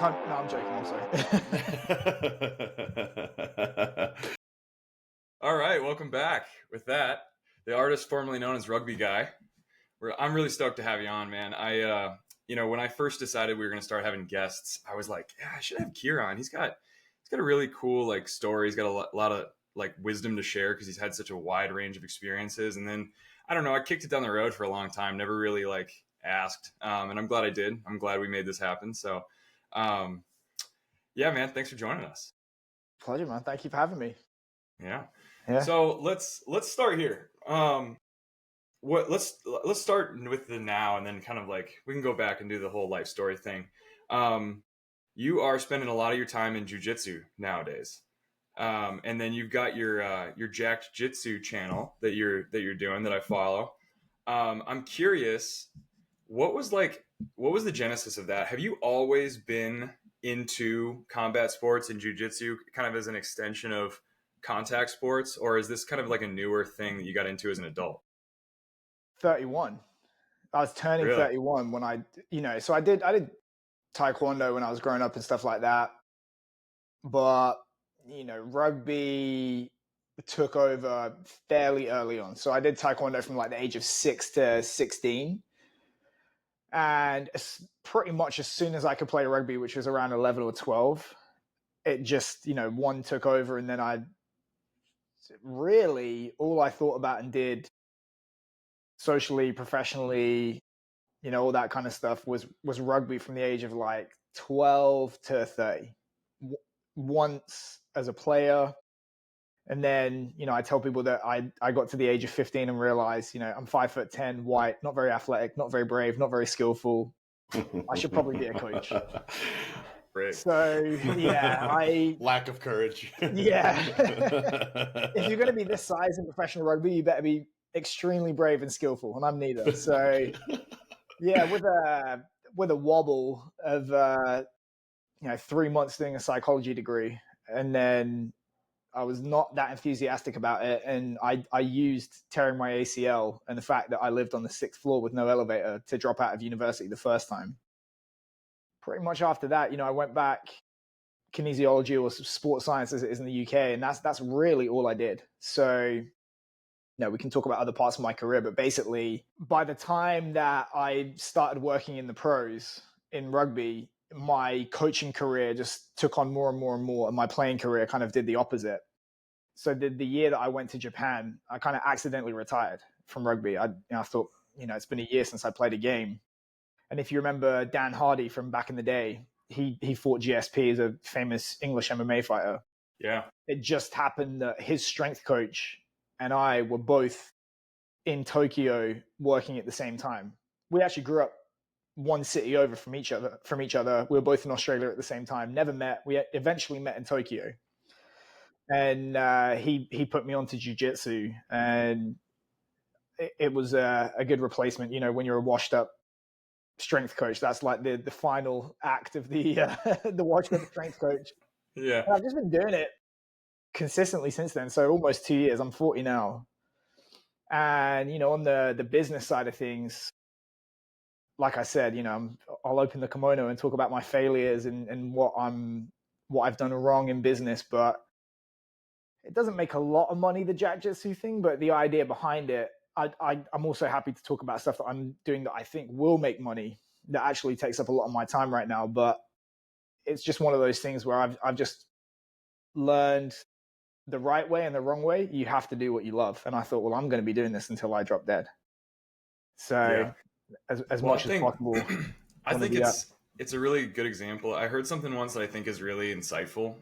No, I'm joking. I'm sorry. All right, welcome back. With that, the artist formerly known as Rugby Guy. I'm really stoked to have you on, man. When I first decided we were going to start having guests, I was like, yeah, I should have Keir on. He's got a really cool like story. He's got a lot of like wisdom to share because he's had such a wide range of experiences. And then I don't know, I kicked it down the road for a long time, never really like asked, and I'm glad I did. I'm glad we made this happen. So, yeah, man, thanks for joining us. Pleasure, man. Thank you for having me. Yeah. Yeah. So let's start here. Let's start with the now, and then kind of like we can go back and do the whole life story thing. You are spending a lot of your time in jiu-jitsu nowadays, and then you've got your Jacked Jitsu channel that you're doing that I follow. I'm curious, what was the genesis of that? Have you always been into combat sports and jiu-jitsu kind of as an extension of contact sports, or is this kind of like a newer thing that you got into as an adult? 31. I was turning Really? 31 when so I did taekwondo when I was growing up and stuff like that. But, rugby took over fairly early on. So I did taekwondo from like the age of 6 to 16. And pretty much as soon as I could play rugby, which was around 11 or 12, it just, one took over. And then all I thought about and did socially, professionally, all that kind of stuff was rugby from the age of like 12 to 30. Once as a player. And then, I tell people that I got to the age of 15 and realized, I'm 5'10", white, not very athletic, not very brave, not very skillful. I should probably be a coach. Right. So yeah, lack of courage. Yeah. If you're going to be this size in professional rugby, you better be extremely brave and skillful, and I'm neither. So yeah, with a wobble of 3 months doing a psychology degree, and then I was not that enthusiastic about it, and I used tearing my ACL and the fact that I lived on the 6th floor with no elevator to drop out of university the first time. Pretty much after that, I went back kinesiology or sports science as it is in the UK, and that's really all I did. So we can talk about other parts of my career, but basically by the time that I started working in the pros in rugby, my coaching career just took on more and more and more, and my playing career kind of did the opposite. So the year that I went to Japan, I kind of accidentally retired from rugby. I thought, it's been a year since I played a game. And if you remember Dan Hardy from back in the day, he fought GSP as a famous English MMA fighter. Yeah. It just happened that his strength coach and I were both in Tokyo working at the same time. We actually grew up one city over from each other. We were both in Australia at the same time, never met. We eventually met in Tokyo. And he put me onto jiu-jitsu, and it was a good replacement. When you're a washed up strength coach, that's like the final act of the the washed up strength coach. Yeah. And I've just been doing it consistently since then. So almost 2 years. I'm 40 now. And, on the business side of things, like I said, I'll open the kimono and talk about my failures and what I've done wrong in business, but it doesn't make a lot of money, the Jacked Jitsu thing, but the idea behind it, I'm also happy to talk about stuff that I'm doing that I think will make money, that actually takes up a lot of my time right now. But it's just one of those things where I've just learned the right way and the wrong way. You have to do what you love. And I thought, well, I'm going to be doing this until I drop dead. So as much as possible. I think it's a really good example. I heard something once that I think is really insightful.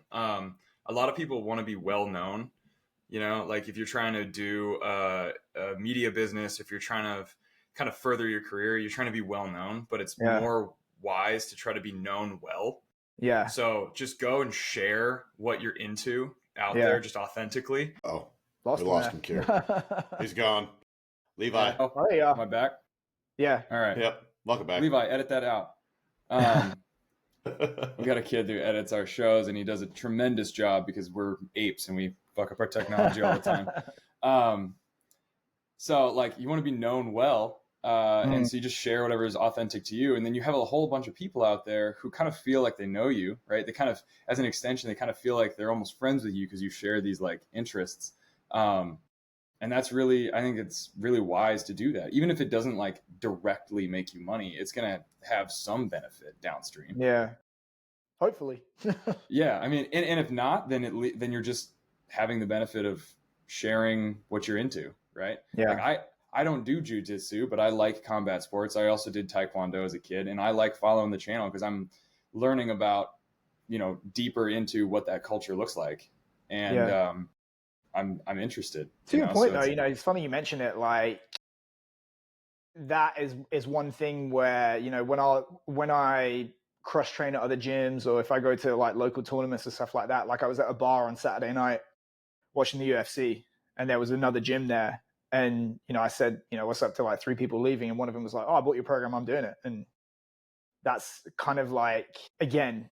A lot of people want to be well known, like if you're trying to do a media business, if you're trying to kind of further your career, you're trying to be well known, but it's more wise to try to be known well. Yeah. So just go and share what you're into out there, just authentically. Oh, we lost him, Keir. He's gone. Levi. Oh, yeah. Am I back? Yeah. All right. Yep. Welcome back. Levi, edit that out. We got a kid who edits our shows, and he does a tremendous job because we're apes and we fuck up our technology all the time. So like you want to be known well. And so you just share whatever is authentic to you. And then you have a whole bunch of people out there who kind of feel like they know you, right? They kind of, as an extension, they kind of feel like they're almost friends with you because you share these like interests. And that's really, I think it's really wise to do that. Even if it doesn't like directly make you money, it's going to have some benefit downstream. Yeah. Hopefully. Yeah. I mean, and if not, then you're just having the benefit of sharing what you're into, right? Yeah. Like I don't do jujitsu, but I like combat sports. I also did taekwondo as a kid, and I like following the channel because I'm learning about, deeper into what that culture looks like. And I'm interested. To your point, though, it's funny you mention it. Like that is one thing where when I cross train at other gyms, or if I go to like local tournaments and stuff like that. Like I was at a bar on Saturday night watching the UFC, and there was another gym there, and I said, what's up to like 3 people leaving, and one of them was like, oh, I bought your program, I'm doing it. And that's kind of like, again,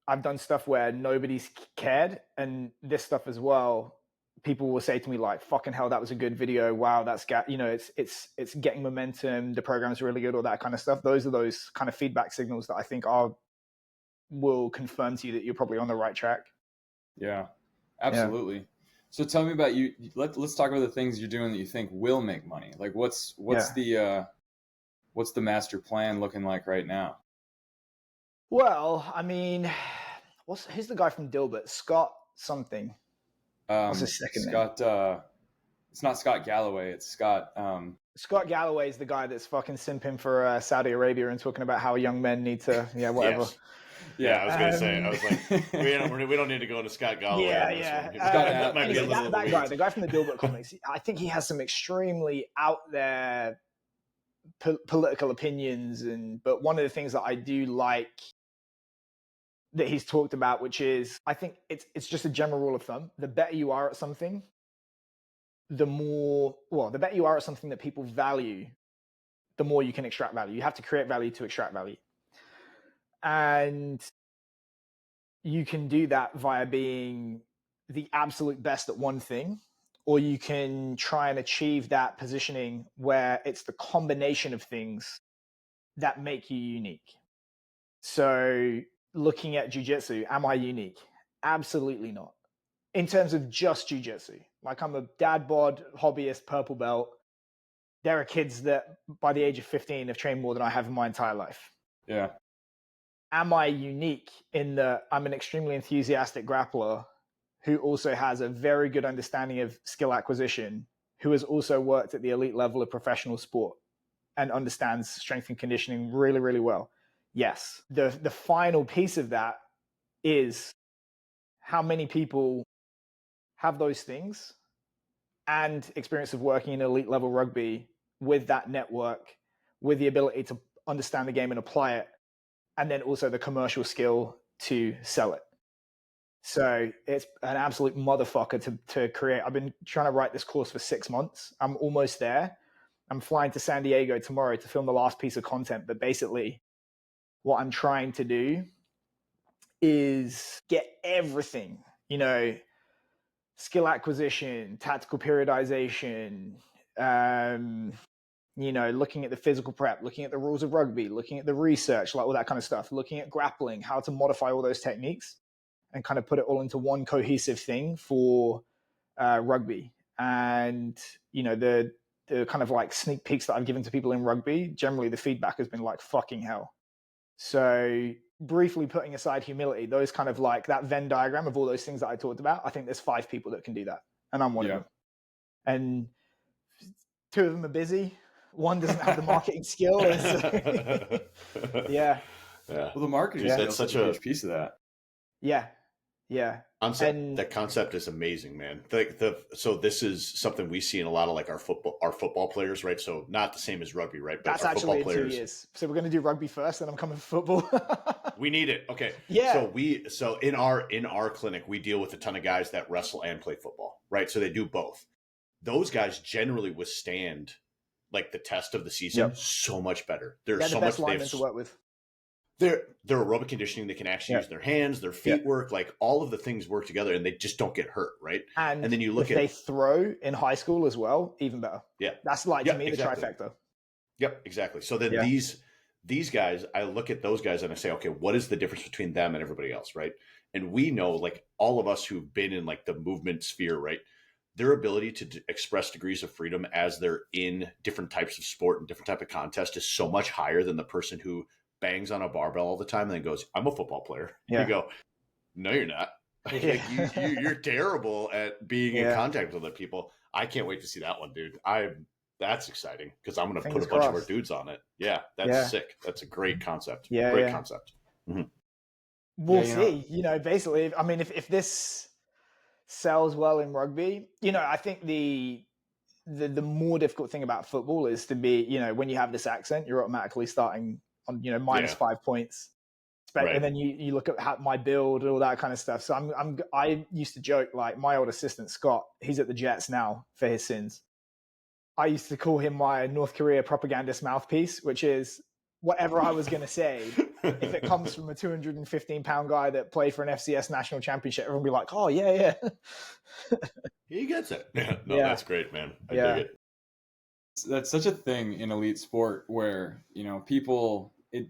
I've done stuff where nobody's cared, and this stuff as well. People will say to me like, fucking hell, that was a good video. Wow, that's it's getting momentum. The program's really good, all that kind of stuff. Those are those kind of feedback signals that I think will confirm to you that you're probably on the right track. Yeah, absolutely. Yeah. So tell me about you. Let's talk about the things you're doing that you think will make money. Like what's the master plan looking like right now? Well, I mean, who's the guy from Dilbert? Scott something. What's his second name? It's not Scott Galloway. It's Scott. Scott Galloway is the guy that's fucking simping for Saudi Arabia and talking about how young men need to, whatever. Yes. Yeah, I was going to say. I was like, we don't need to go into Scott Galloway. Yeah. That might be a little that weird. guy, the guy from the Dilbert comics. I think he has some extremely out there political opinions, but one of the things that I do like that he's talked about, which is, I think it's just a general rule of thumb: the better you are at something, the better you are at something that people value, the more you can extract value. You have to create value to extract value. And you can do that via being the absolute best at one thing, or you can try and achieve that positioning where it's the combination of things that make you unique. So looking at jiu-jitsu, am I unique? Absolutely not. In terms of just jiu-jitsu, like I'm a dad bod, hobbyist, purple belt. There are kids that by the age of 15 have trained more than I have in my entire life. Yeah. Am I unique in that I'm an extremely enthusiastic grappler who also has a very good understanding of skill acquisition, who has also worked at the elite level of professional sport and understands strength and conditioning really, really well? Yes. The final piece of that is how many people have those things and experience of working in elite level rugby with that network, with the ability to understand the game and apply it, and then also the commercial skill to sell it. So it's an absolute motherfucker to create. I've been trying to write this course for 6 months. I'm almost there. I'm flying to San Diego tomorrow to film the last piece of content. But basically, what I'm trying to do is get everything, skill acquisition, tactical periodization, looking at the physical prep, looking at the rules of rugby, looking at the research, like all that kind of stuff, looking at grappling, how to modify all those techniques and kind of put it all into one cohesive thing for rugby. And, the kind of like sneak peeks that I've given to people in rugby, generally the feedback has been like, fucking hell. So briefly putting aside humility, those kind of like that Venn diagram of all those things that I talked about, I think there's 5 people that can do that. And I'm one of them. And 2 of them are busy. One doesn't have the marketing skill. Yeah. Well, the marketing is such a huge piece of that. Yeah. That concept is amazing, man. So this is something we see in a lot of like our football players, right? So not the same as rugby, right? But that's actually in 2 years. So we're going to do rugby first, and I'm coming for football. We need it. Okay. Yeah. So in our clinic, we deal with a ton of guys that wrestle and play football, right? So they do both. Those guys generally withstand like the test of the season so much better. They're so the best linemen to work with. They're aerobic conditioning. They can actually use their hands, their feet work, like all of the things work together, and they just don't get hurt, right? And then you look if they throw in high school as well, even better. Yeah, that's like to me the trifecta. Yep, exactly. So then Yeah. these guys, I look at those guys and I say, okay, what is the difference between them and everybody else, right? And we know, like all of us who've been in like the movement sphere, right? Their ability to express degrees of freedom as they're in different types of sport and different type of contest is so much higher than the person who bangs on a barbell all the time and then goes, "I'm a football player." You Yeah. go, "No, you're not." Like, Yeah. you're terrible at being in Yeah. contact with other people. I can't wait to see that one, dude. That's exciting because I'm going to put Fingers a bunch of our crossed. dudes on it. Yeah, that's Yeah. sick. That's a great concept. Yeah. Great Yeah. concept. Mhm. We'll Yeah, see. Basically, I mean, if this sells well in rugby, I think the more difficult thing about football is to be, when you have this accent, you're automatically starting on, minus Yeah, 5 points. right. And then you look at my build, all that kind of stuff. So I used to joke, like my old assistant Scott, he's at the Jets now for his sins. I used to call him my North Korea propagandist mouthpiece, which is whatever I was going to say. If it comes from a 215-pound guy that played for an FCS national championship, everyone will be like, "Oh yeah, yeah." He gets it. Yeah, no, Yeah. that's great, man. I Yeah. dig it. that's such a thing in elite sport where people they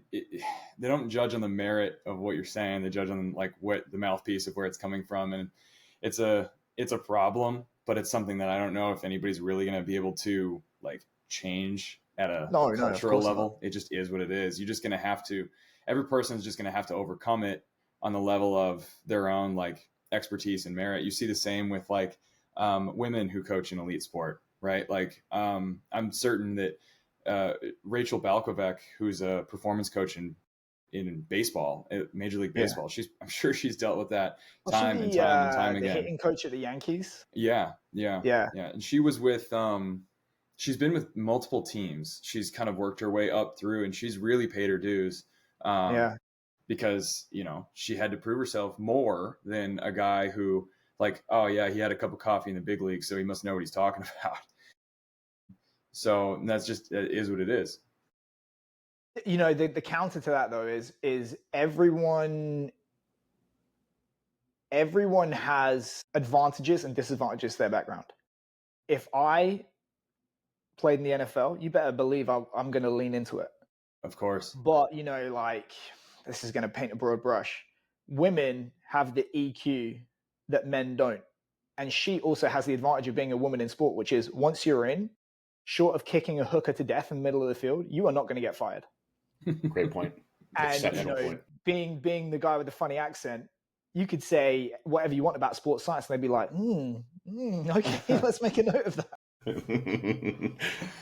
don't judge on the merit of what you're saying. They judge on like what the mouthpiece of where it's coming from, and it's a problem, but it's something that I don't know if anybody's really going to be able to like change at a No, of cultural course not. level. It just is what it is. You're just going to have to. Every person's just going to have to overcome it on the level of their own like expertise and merit. You see the same with like women who coach in elite sport, right? Like I'm certain that Rachel Balkovec, who's a performance coach in baseball, Major League Yeah. Baseball, I'm sure she's dealt with that Was time she and time and time the again. hitting coach at the Yankees? Yeah. Yeah. And she was with she's been with multiple teams. She's kind of worked her way up through, and she's really paid her dues. Yeah. Because she had to prove herself more than a guy who like, oh yeah, he had a cup of coffee in the big league, so he must know what he's talking about. So that's just, it is what it is. The counter to that though is everyone has advantages and disadvantages to their background. If I played in the NFL, you better believe I'm going to lean into it. Of course. But like, this is going to paint a broad brush. Women have the EQ that men don't, and she also has the advantage of being a woman in sport, which is once you're in, short of kicking a hooker to death in the middle of the field, you are not going to get fired. Great point. And Exceptional point. being the guy with the funny accent, you could say whatever you want about sports science, and they'd be like, okay, let's make a note of that.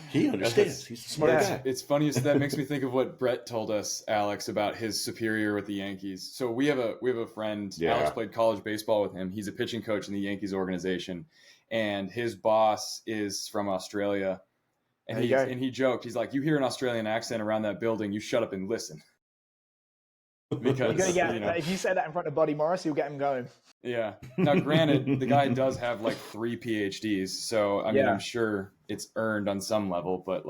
He understands. He's a smart guy. It's funny. That makes me think of what Brett told us, Alex, about his superior with the Yankees. So we have a friend. Yeah. Alex played college baseball with him. He's a pitching coach in the Yankees organization, and his boss is from Australia. And he joked, he's like, "You hear an Australian accent around that building, you shut up and listen." Because if you say that in front of Buddy Morris, you'll get him going. Yeah. Now, granted, the guy does have like 3 PhDs, so I mean, I'm sure it's earned on some level, but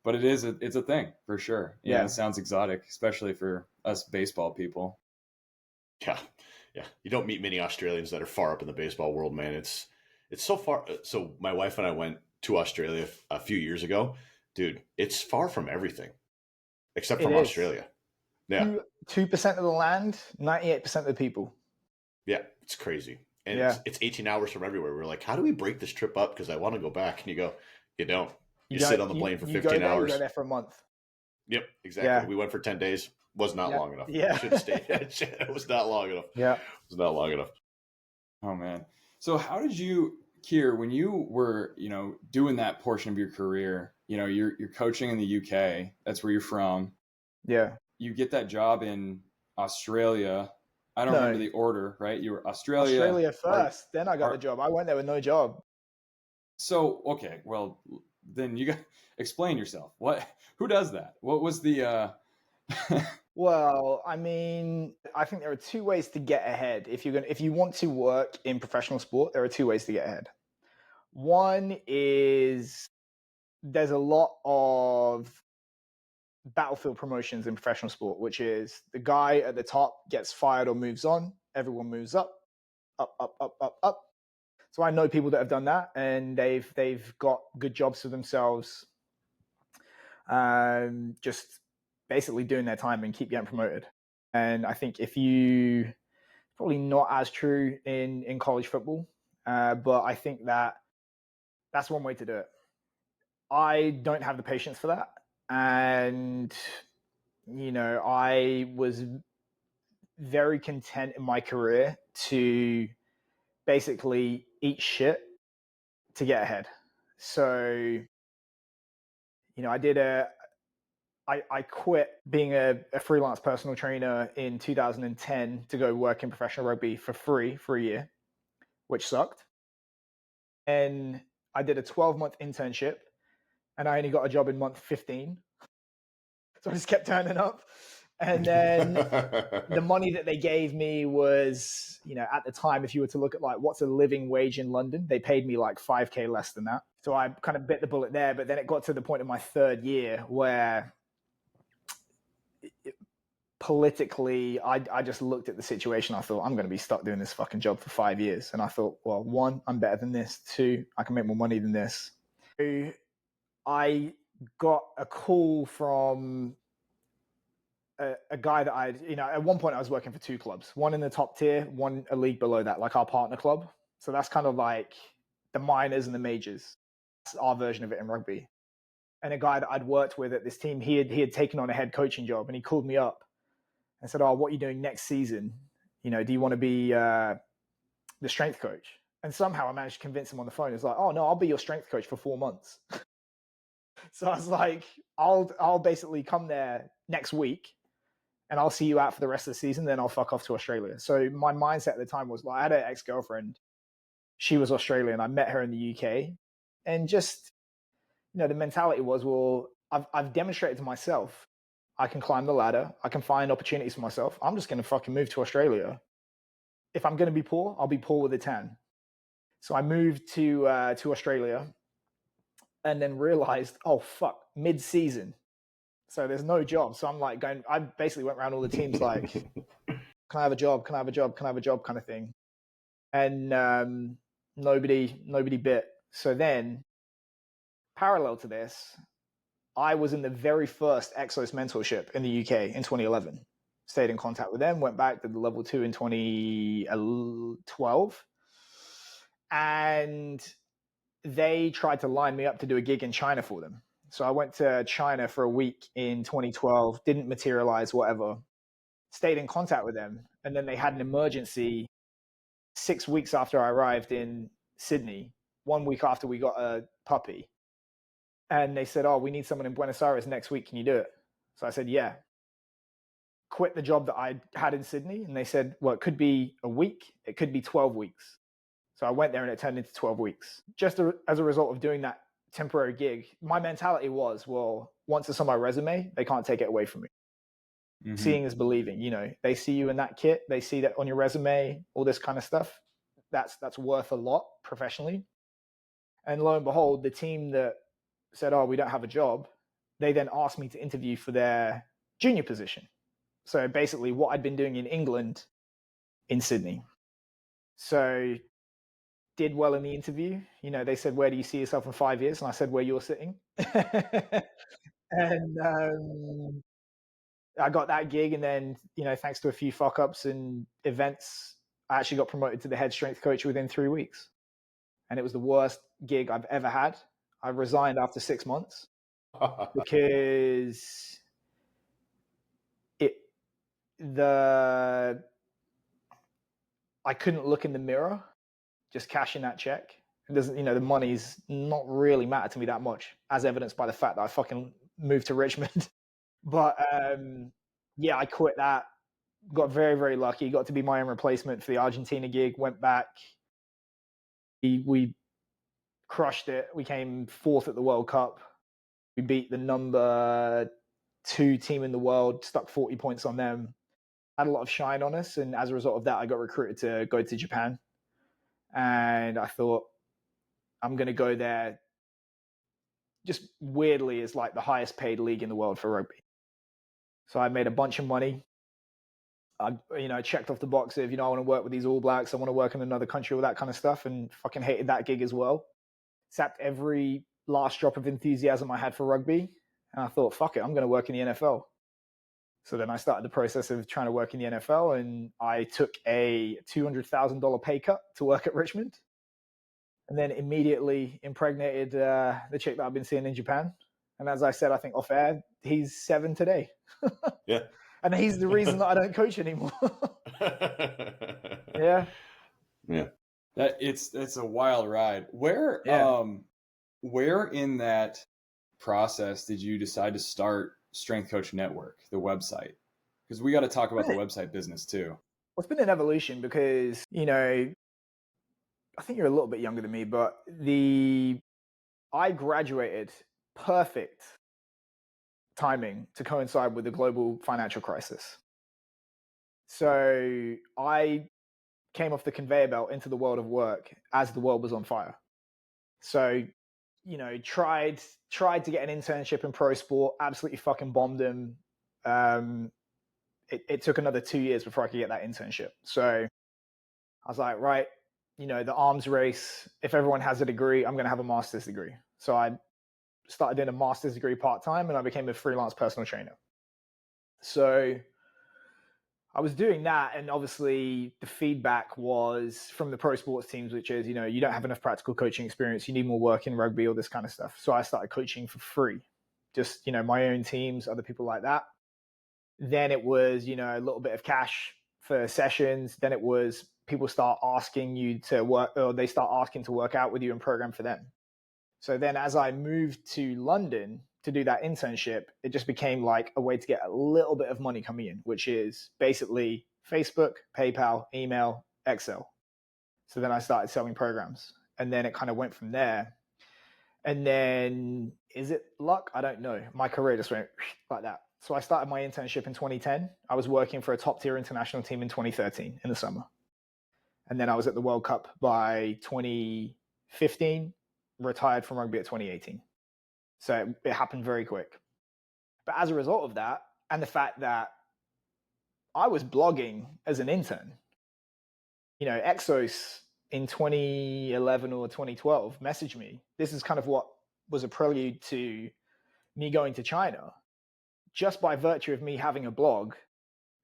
it's a thing for sure. Yeah, it sounds exotic, especially for us baseball people. Yeah. You don't meet many Australians that are far up in the baseball world, man. It's so far. So my wife and I went to Australia a few years ago, dude. It's far from everything, except from Australia. Yeah, 2% of the land, 98% of the people. Yeah, it's crazy. And it's 18 hours from everywhere. We're like, how do we break this trip up? Because I want to go back. And you go, you don't. You sit on the plane for 15 hours. You go there for a month. Yep, exactly. Yeah. We went for 10 days. Was not long enough. Yeah. Should have stayed. It was not long enough. Yeah. It was not long enough. Oh, man. So how did you, Keir, when you were, doing that portion of your career, you're coaching in the UK. That's where you're from. Yeah. You get that job in Australia. I don't remember the order, right? You were Australia first, then I got the job. I went there with no job. So, okay, well, then you got explain yourself. Who does that? What was the Well, I mean, I think there are 2 ways to get ahead. If you want to work in professional sport, there are 2 ways to get ahead. One is there's a lot of battlefield promotions in professional sport, which is the guy at the top gets fired or moves on, everyone moves up. So I know people that have done that, and they've got good jobs for themselves. just basically doing their time and keep getting promoted. And I think probably not as true in college football, but I think that's one way to do it. I don't have the patience for that. And, I was very content in my career to basically eat shit to get ahead. So, I quit being a freelance personal trainer in 2010 to go work in professional rugby for free for a year, which sucked. And I did a 12-month internship, and I only got a job in month 15. So I just kept turning up. And then the money that they gave me was, at the time, if you were to look at like what's a living wage in London, they paid me like 5K less than that. So I kind of bit the bullet there. But then it got to the point in my third year where politically, I just looked at the situation. I thought, I'm going to be stuck doing this fucking job for 5 years. And I thought, well, 1, I'm better than this. 2, I can make more money than this. So I got a call from a guy that at one point I was working for 2 clubs, one in the top tier, one a league below that, like our partner club. So that's kind of like the minors and the majors. That's our version of it in rugby. And a guy that I'd worked with at this team, he had taken on a head coaching job, and he called me up and said, "Oh, what are you doing next season? Do you want to be the strength coach?" And somehow I managed to convince him on the phone. It's like, "Oh no, I'll be your strength coach for 4 months." So I was like, I'll basically come there next week, and I'll see you out for the rest of the season. Then I'll fuck off to Australia. So my mindset at the time was like, I had an ex-girlfriend. She was Australian. I met her in the UK, and just the mentality was, well, I've demonstrated to myself I can climb the ladder. I can find opportunities for myself. I'm just going to fucking move to Australia. If I'm going to be poor, I'll be poor with a tan. So I moved to Australia, and then realized, oh fuck, mid-season. So there's no job. So I'm like I basically went around all the teams like, can I have a job? Can I have a job? Can I have a job? Kind of thing. And nobody bit. So then, parallel to this, I was in the very first Exos mentorship in the UK in 2011. Stayed in contact with them, went back to the level 2 in 2012. And they tried to line me up to do a gig in China for them. So I went to China for a week in 2012, didn't materialize, whatever. Stayed in contact with them. And then they had an emergency 6 weeks after I arrived in Sydney, 1 week after we got a puppy. And they said, oh, we need someone in Buenos Aires next week. Can you do it? So I said, yeah. Quit the job that I had in Sydney. And they said, well, it could be a week. It could be 12 weeks. So I went there, and it turned into 12 weeks. Just as a result of doing that temporary gig, my mentality was, well, once it's on my resume, they can't take it away from me. Mm-hmm. Seeing is believing. They see you in that kit. They see that on your resume, all this kind of stuff. That's worth a lot professionally. And lo and behold, the team that said, oh, we don't have a job, they then asked me to interview for their junior position. So basically what I'd been doing in England in Sydney. So did well in the interview. They said, where do you see yourself in 5 years? And I said, where you're sitting. And I got that gig. And then, thanks to a few fuck ups and events, I actually got promoted to the head strength coach within 3 weeks. And it was the worst gig I've ever had. I resigned after 6 months because I couldn't look in the mirror, just cashing that check. It doesn't, the money's not really matter to me that much, as evidenced by the fact that I fucking moved to Richmond. But yeah, I quit that. Got very, very lucky. Got to be my own replacement for the Argentina gig. Went back. We crushed it. We came 4th at the World Cup. We beat the number 2 team in the world, stuck 40 points on them. Had a lot of shine on us. And as a result of that, I got recruited to go to Japan. And I thought, I'm going to go there. Just weirdly, it's like the highest paid league in the world for rugby. So I made a bunch of money. I checked off the box of, I want to work with these All Blacks. I want to work in another country, all that kind of stuff. And fucking hated that gig as well. Sapped every last drop of enthusiasm I had for rugby. And I thought, fuck it, I'm going to work in the NFL. So then I started the process of trying to work in the NFL, and I took a $200,000 pay cut to work at Richmond, and then immediately impregnated the chick that I've been seeing in Japan. And as I said, I think off air, he's 7 today. Yeah. And he's the reason that I don't coach anymore. Yeah. Yeah. It's a wild ride. Where in that process did you decide to start Strength Coach Network, the website? Because we got to talk about the website business too. Well, it's been an evolution because, I think you're a little bit younger than me, but I graduated perfect timing to coincide with the global financial crisis. So I came off the conveyor belt into the world of work as the world was on fire. So, tried to get an internship in pro sport, absolutely fucking bombed them. It took another 2 years before I could get that internship. So I was like, right, the arms race, if everyone has a degree, I'm going to have a master's degree. So I started doing a master's degree part-time, and I became a freelance personal trainer. So I was doing that, and obviously the feedback was from the pro sports teams, which is, you don't have enough practical coaching experience, you need more work in rugby, all this kind of stuff. So I started coaching for free, just, my own teams, other people like that. Then it was, a little bit of cash for sessions. Then it was people start asking you to work, or they start asking to work out with you and program for them. So then as I moved to London to do that internship, it just became like a way to get a little bit of money coming in, which is basically Facebook, PayPal, email, Excel. So then I started selling programs, and then it kind of went from there. And then, is it luck? I don't know. My career just went like that. So I started my internship in 2010. I was working for a top tier international team in 2013 in the summer. And then I was at the World Cup by 2015, retired from rugby at 2018. So it happened very quick. But as a result of that, and the fact that I was blogging as an intern, Exos in 2011 or 2012 messaged me. This is kind of what was a prelude to me going to China. Just by virtue of me having a blog,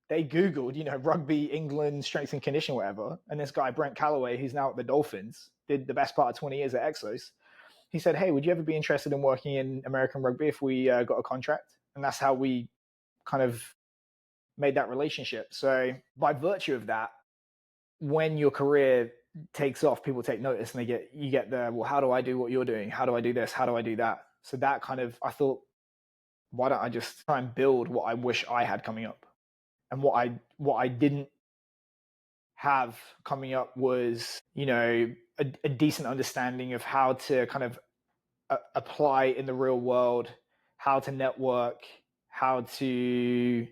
they Googled, rugby, England, strength and condition, whatever. And this guy, Brent Calloway, who's now at the Dolphins, did the best part of 20 years at Exos. He said, hey, would you ever be interested in working in American rugby if we got a contract? And that's how we kind of made that relationship. So by virtue of that, when your career takes off, people take notice, and you get the, well, how do I do what you're doing? How do I do this? How do I do that? So that kind of, I thought, why don't I just try and build what I wish I had coming up? And what I didn't have coming up was, a decent understanding of how to kind of apply in the real world, how to network, how to,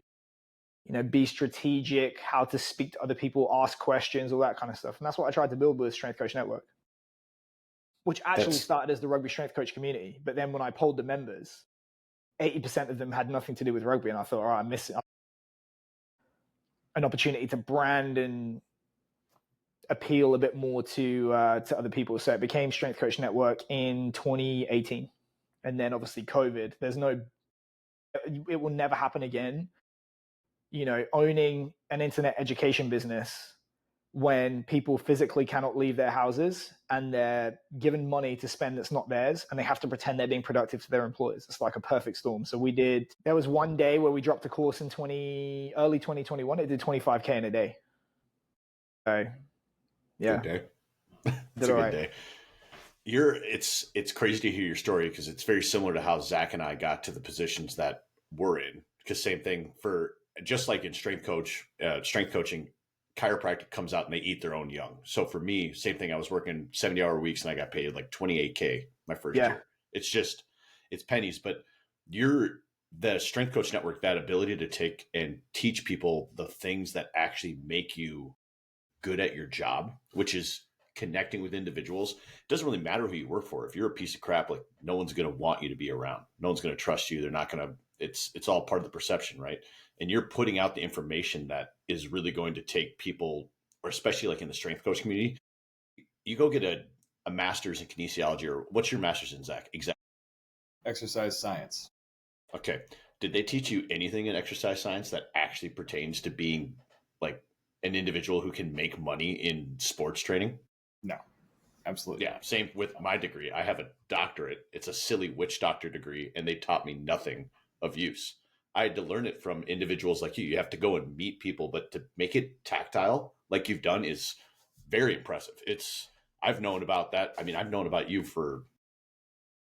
be strategic, how to speak to other people, ask questions, all that kind of stuff. And that's what I tried to build with Strength Coach Network, which actually started as the Rugby Strength Coach community. But then when I polled the members, 80% of them had nothing to do with rugby. And I thought, all right, I'm missing an opportunity to brand and appeal a bit more to other people. So it became Strength Coach Network in 2018. And then obviously COVID, it will never happen again. Owning an internet education business when people physically cannot leave their houses and they're given money to spend that's not theirs, and they have to pretend they're being productive to their employers. It's like a perfect storm. So there was one day where we dropped a course in early 2021. It did 25K in a day. So yeah. Good day. It's a good day. It's crazy to hear your story, because it's very similar to how Zach and I got to the positions that we're in. Because same thing, for just like in strength coaching, chiropractic comes out and they eat their own young. So for me, same thing. I was working 70-hour weeks and I got paid like 28K my first year. It's pennies. But the Strength Coach Network, that ability to take and teach people the things that actually make you good at your job, which is connecting with individuals. It doesn't really matter who you work for. If you're a piece of crap, like, no one's going to want you to be around. No one's going to trust you. They're not going to, it's all part of the perception, right? And you're putting out the information that is really going to take people, or especially like in the strength coach community, you go get a master's in kinesiology, or what's your master's in, Zach? Exactly. Exercise science. Okay. Did they teach you anything in exercise science that actually pertains to being like an individual who can make money in sports training? No, absolutely. Yeah. Same with my degree. I have a doctorate. It's a silly witch doctor degree, and they taught me nothing of use. I had to learn it from individuals like you. You have to go and meet people, but to make it tactile, like you've done, is very impressive. I've known about that. I mean, I've known about you for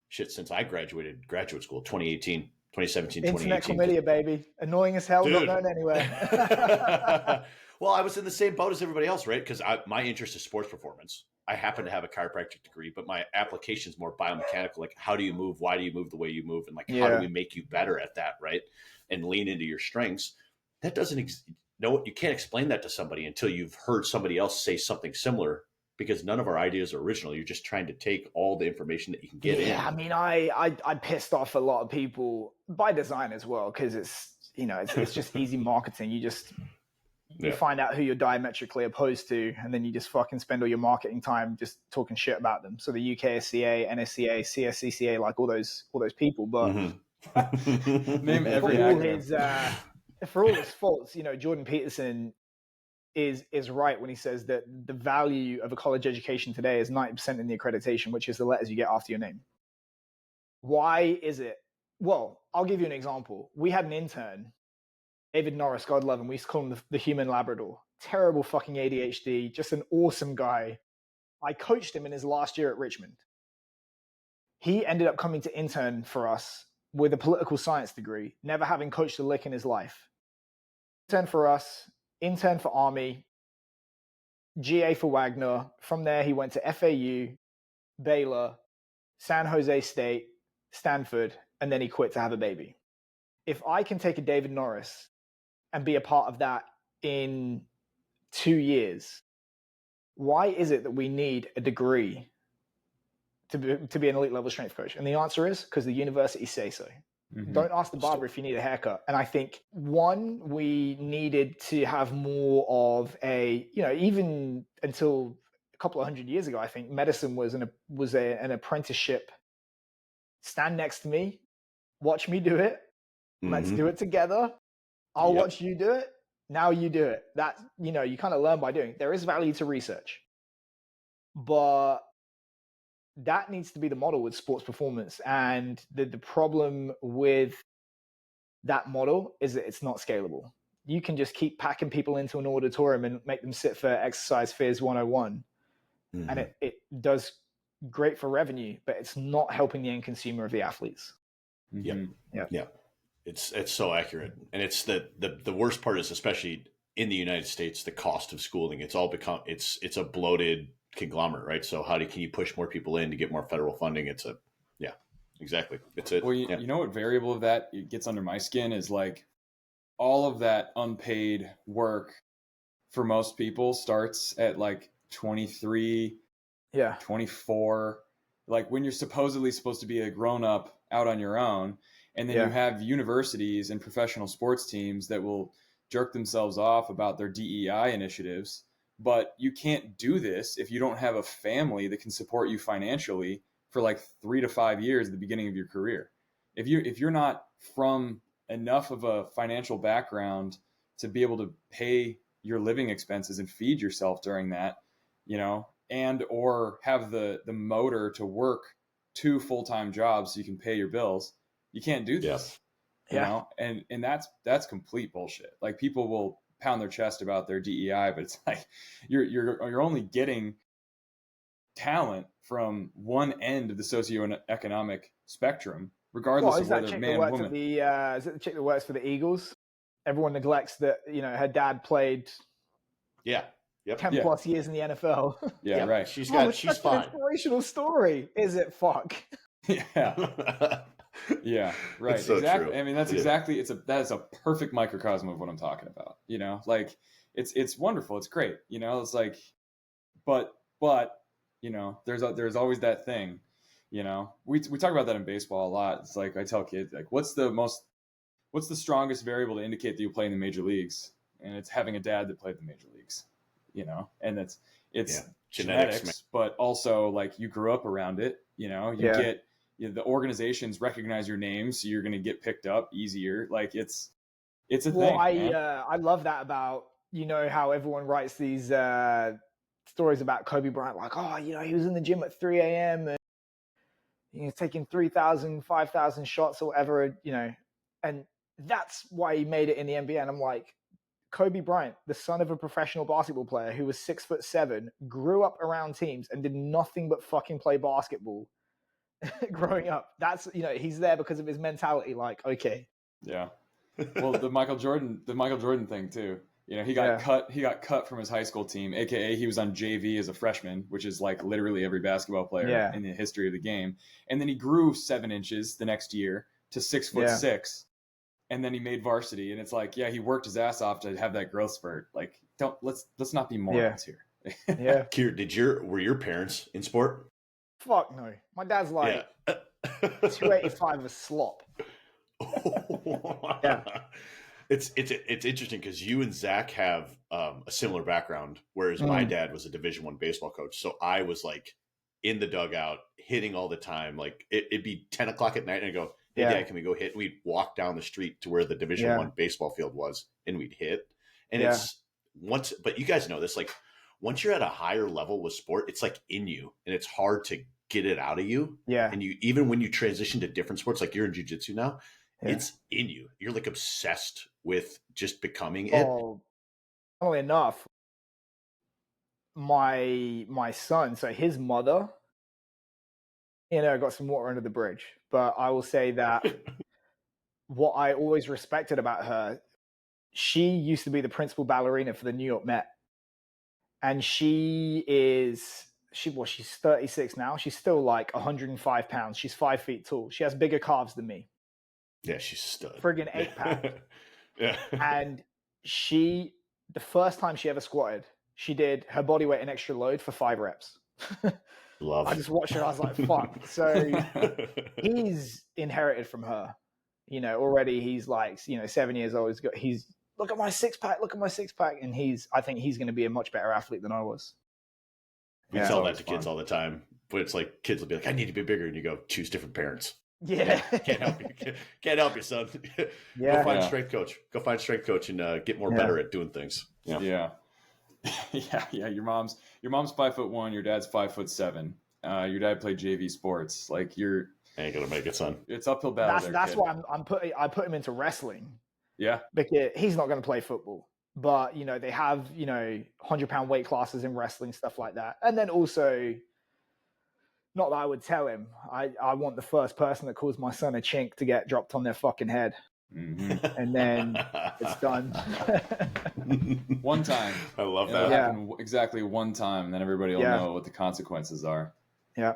shit since I graduated graduate school, 2018, 2017, Internet 2018. chlamydia, baby. Annoying as hell, not Dude. going anywhere. Well, I was in the same boat as everybody else, right? Because my interest is sports performance. I happen to have a chiropractic degree, but my application is more biomechanical. Like, how do you move? Why do you move the way you move? And like, how do we make you better at that, right? And lean into your strengths. That doesn't no, you can't explain that to somebody until you've heard somebody else say something similar. Because none of our ideas are original. You're just trying to take all the information that you can get in. Yeah, I mean, I pissed off a lot of people by design as well, because it's just easy marketing. You find out who you're diametrically opposed to, and then you just fucking spend all your marketing time just talking shit about them. So the UKSCA, NSCA, CSCCA, like all those people, but name every for all his faults, Jordan Peterson is right when he says that the value of a college education today is 90% in the accreditation, which is the letters you get after your name. Why is it? Well, I'll give you an example. We had an intern, David Norris, God love him. We used to call him the human Labrador. Terrible fucking ADHD, just an awesome guy. I coached him in his last year at Richmond. He ended up coming to intern for us with a political science degree, never having coached a lick in his life. Intern for us, intern for Army, GA for Wagner. From there, he went to FAU, Baylor, San Jose State, Stanford, and then he quit to have a baby. If I can take a David Norris and be a part of that in 2 years, why is it that we need a degree to be an elite level strength coach? And the answer is because the universities say so. Mm-hmm. Don't ask the barber if you need a haircut. And I think, one, we needed to have more of a, even until a couple of 100 years ago, I think medicine was an apprenticeship. Stand next to me, watch me do it. Let's do it together. I'll watch you do it. Now you do it. That, you kind of learn by doing. There is value to research, but that needs to be the model with sports performance. And the problem with that model is that it's not scalable. You can just keep packing people into an auditorium and make them sit for Exercise Phys 101. And it does great for revenue, but it's not helping the end consumer of the athletes. Yeah. It's so accurate. And it's the worst part is, especially in the United States, the cost of schooling. It's all become, it's a bloated conglomerate, right? So can you push more people in to get more federal funding? Exactly. Well, you know what variable of that gets under my skin is like all of that unpaid work for most people starts at like 23, 24, like when you're supposedly supposed to be a grown up out on your own. And then you have universities and professional sports teams that will jerk themselves off about their DEI initiatives. But you can't do this if you don't have a family that can support you financially for like 3 to 5 years at the beginning of your career. If you're not from enough of a financial background to be able to pay your living expenses and feed yourself during that, and or have the motor to work 2 full-time jobs so you can pay your bills, you can't do this. You know? And that's complete bullshit. Like, people will pound their chest about their DEI, but it's like you're only getting talent from one end of the socioeconomic spectrum, regardless of whether man or woman. Is it the chick that works for the Eagles? Everyone neglects that, her dad played 10 plus years in the NFL. Right. She's fine. An inspirational story. Is it? Fuck. Yeah, right. So exactly. True. I mean, that's exactly, that is a perfect microcosm of what I'm talking about. Like it's wonderful. It's great. It's like, but there's always that thing, we talk about that in baseball a lot. It's like, I tell kids, like, what's the strongest variable to indicate that you play in the major leagues? And it's having a dad that played the major leagues, and it's genetics, but also like you grew up around it, you the organizations recognize your name, so you're going to get picked up easier. Like it's a Well, thing, man. I love that about, how everyone writes these stories about Kobe Bryant, like, oh, he was in the gym at 3 a.m. and taking 3,000, 5,000 shots or whatever, and that's why he made it in the NBA. And I'm like, Kobe Bryant, the son of a professional basketball player who was 6'7", grew up around teams and did nothing but fucking play basketball growing up. That's, he's there because of his mentality. Like, okay. Yeah. Well, the Michael Jordan thing too. He got cut from his high school team, aka he was on JV as a freshman, which is like literally every basketball player in the history of the game. And then he grew 7 inches the next year to 6'6", and then he made varsity. And it's like, he worked his ass off to have that growth spurt. Like, let's not be morons here. Yeah. Keir, were your parents in sport? Fuck no. My dad's like 285 of a slop. Yeah. It's interesting because you and Zach have a similar background, whereas my dad was a Division I baseball coach. So I was like in the dugout hitting all the time. Like it'd be 10 o'clock at night and I'd go, hey, Dad, can we go hit? And we'd walk down the street to where the Division I baseball field was and we'd hit. And but you guys know this, like once you're at a higher level with sport, it's like in you and it's hard to get it out of you. Yeah. And even when you transition to different sports, like you're in jiu-jitsu now, it's in you. You're like obsessed with just becoming it. Funnily enough, my son, so his mother, got some water under the bridge. But I will say that what I always respected about her, she used to be the principal ballerina for the New York Met. And she's 36 now. She's still like 105 pounds. She's 5 feet tall. She has bigger calves than me. Yeah, she's stud. Friggin' 8-pack. Yeah. And the first time she ever squatted, she did her body weight and extra load for 5 reps. Love. I just watched her. I was like, fuck. So he's inherited from her. Already he's like, 7 years old. He's look at my 6-pack, look at my 6-pack. And I think he's going to be a much better athlete than I was. We tell that to kids all the time, but it's like kids will be like, I need to be bigger. And you go, choose different parents. Yeah. Can't help you, son. Go find a strength coach. Go find a strength coach and get more better at doing things. Yeah. Your mom's 5'1", your dad's 5'7". Your dad played JV sports. Like ain't gonna make it, son. It's uphill battle. That's why I put him into wrestling. Yeah. Because he's not going to play football. But, they have, 100-pound weight classes in wrestling, stuff like that. And then also, not that I would tell him, I want the first person that calls my son a chink to get dropped on their fucking head. Mm-hmm. And then it's done. One time. I love that. Happen exactly one time, and then everybody will know what the consequences are. Yeah.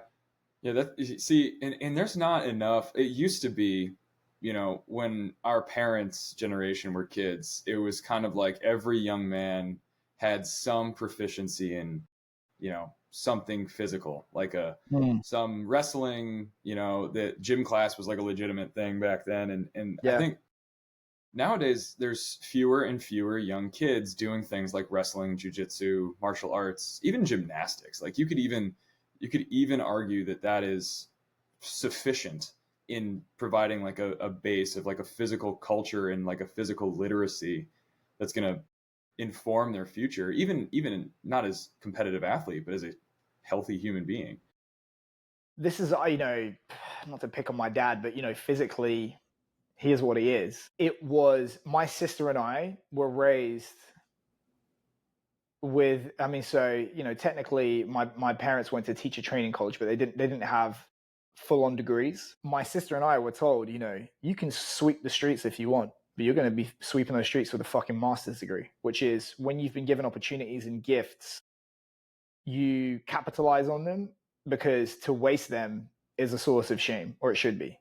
Yeah, see, and there's not enough. It used to be, when our parents' generation were kids, it was kind of like every young man had some proficiency in, something physical, like some wrestling, that gym class was like a legitimate thing back then. And I think nowadays there's fewer and fewer young kids doing things like wrestling, jiu-jitsu, martial arts, even gymnastics. Like you could even argue that is sufficient in providing like a base of like a physical culture and like a physical literacy that's going to inform their future, even not as competitive athlete, but as a healthy human being. This is, not to pick on my dad, but, physically, he is what he is. It was my sister and I were raised with, technically my parents went to teacher training college, but they didn't have full-on degrees. My sister and I were told, you can sweep the streets if you want, but you're going to be sweeping those streets with a fucking master's degree, which is when you've been given opportunities and gifts, you capitalize on them, because to waste them is a source of shame, or it should be.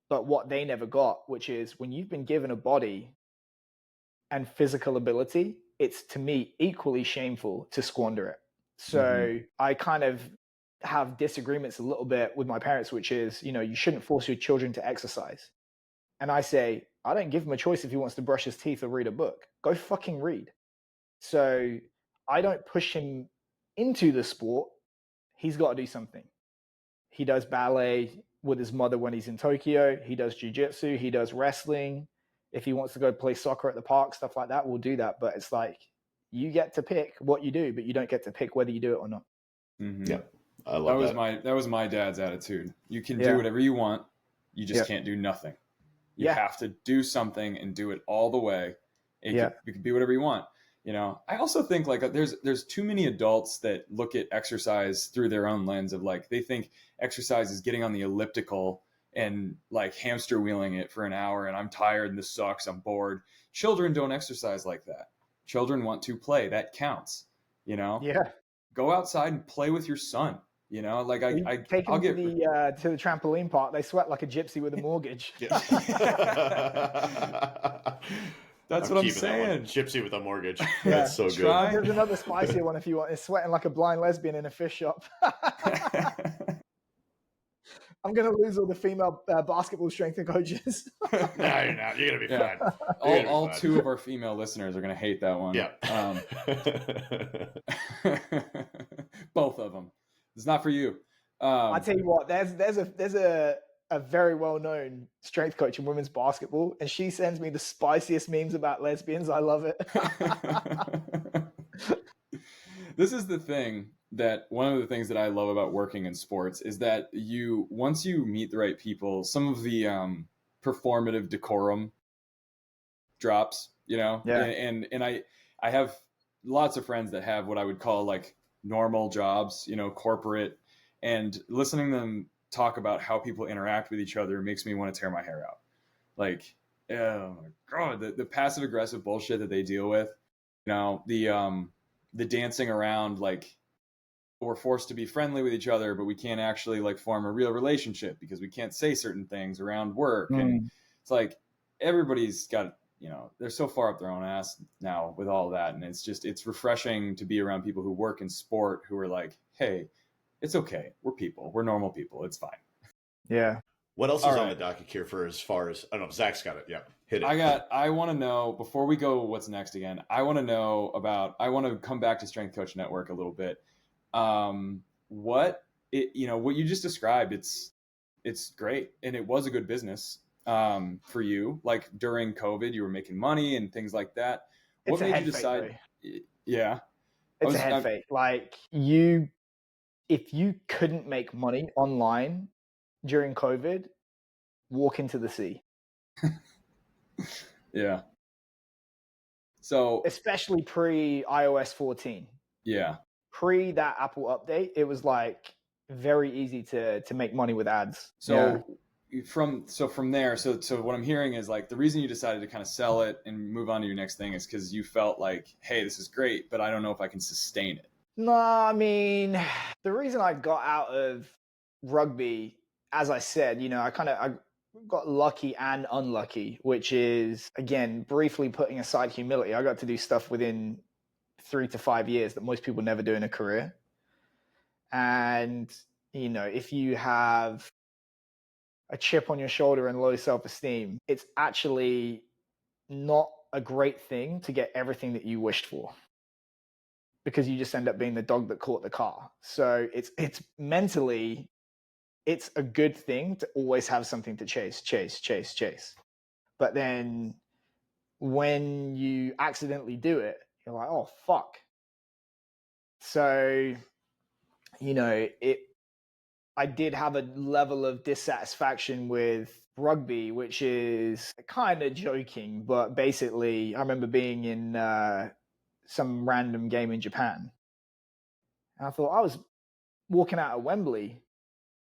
But what they never got, which is when you've been given a body and physical ability, it's, to me, equally shameful to squander it. So I kind of have disagreements a little bit with my parents, which is, you shouldn't force your children to exercise. And I say, I don't give him a choice if he wants to brush his teeth or read a book. Go fucking read. So I don't push him into the sport. He's got to do something. He does ballet with his mother when he's in Tokyo. He does jiu-jitsu. He does wrestling. If he wants to go play soccer at the park, stuff like that, we'll do that. But it's like, you get to pick what you do, but you don't get to pick whether you do it or not. Mm-hmm. Yeah, I love that was my dad's attitude. You can do Yeah. whatever you want. You just can't do nothing. You have to do something and do it all the way. It could be whatever you want. You know, I also think like there's too many adults that look at exercise through their own lens of like, they think exercise is getting on the elliptical and like hamster wheeling it for an hour and I'm tired and this sucks, I'm bored. Children don't exercise like that. Children want to play. That counts, you know? Yeah. Go outside and play with your son. You know, like I take him to the trampoline park. They sweat like a gypsy with a mortgage. That's what I'm saying. Gypsy with a mortgage. That's so good. There's another spicier one if you want. It's sweating like a blind lesbian in a fish shop. I'm going to lose all the female basketball strength coaches. No, you're not. You're going to be fine. All two of our female listeners are going to hate that one. Yeah. Both of them. It's not for you. I tell you what, there's a very well-known strength coach in women's basketball, and she sends me the spiciest memes about lesbians. I love it. This is the thing that one of the things that I love about working in sports is that once you meet the right people, some of the performative decorum drops, you know? Yeah. And I have lots of friends that have what I would call like normal jobs, you know, corporate, and listening to them talk about how people interact with each other makes me want to tear my hair out. Like, oh my God, the passive aggressive bullshit that they deal with, you know, the dancing around, like we're forced to be friendly with each other, but we can't actually like form a real relationship because we can't say certain things around work. And it's like, everybody's got, you know, they're so far up their own ass now with all that. And it's refreshing to be around people who work in sport who are like, hey, it's okay. We're people. We're normal people. It's fine. Yeah. What else is on the docket here for as far as, I don't know, Zach's got it. Yeah. Hit it. I want to know, before we go what's next again, I want to come back to Strength Coach Network a little bit. What you just described, it's great. And it was a good business for you. Like during COVID, you were making money and things like that. What made you decide? Yeah. It's a head fake. Like if you couldn't make money online during COVID, walk into the sea. Yeah. So especially pre iOS 14. Yeah. Pre that Apple update, it was like very easy to make money with ads. So from there, so what I'm hearing is like the reason you decided to kind of sell it and move on to your next thing is because you felt like, hey, this is great, but I don't know if I can sustain it. No, I mean, the reason I got out of rugby, as I said, you know, I got lucky and unlucky, which is, again, briefly putting aside humility. I got to do stuff within 3 to 5 years that most people never do in a career. And, you know, if you have a chip on your shoulder and low self-esteem, it's actually not a great thing to get everything that you wished for, because you just end up being the dog that caught the car. So it's mentally, it's a good thing to always have something to chase. But then when you accidentally do it, you're like, oh, fuck. So, you know, I did have a level of dissatisfaction with rugby, which is kind of joking, but basically I remember being in some random game in Japan. And I thought, I was walking out of Wembley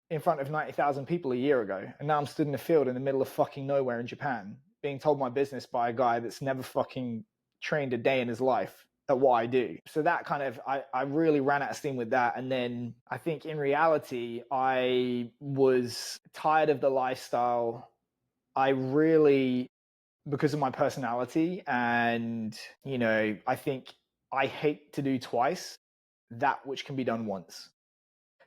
in front of 90,000 people a year ago, and now I'm stood in the field in the middle of fucking nowhere in Japan, being told my business by a guy that's never fucking trained a day in his life at what I do. So that kind of, I really ran out of steam with that. And then I think in reality, I was tired of the lifestyle. I really, because of my personality, and, you know, I think I hate to do twice that which can be done once.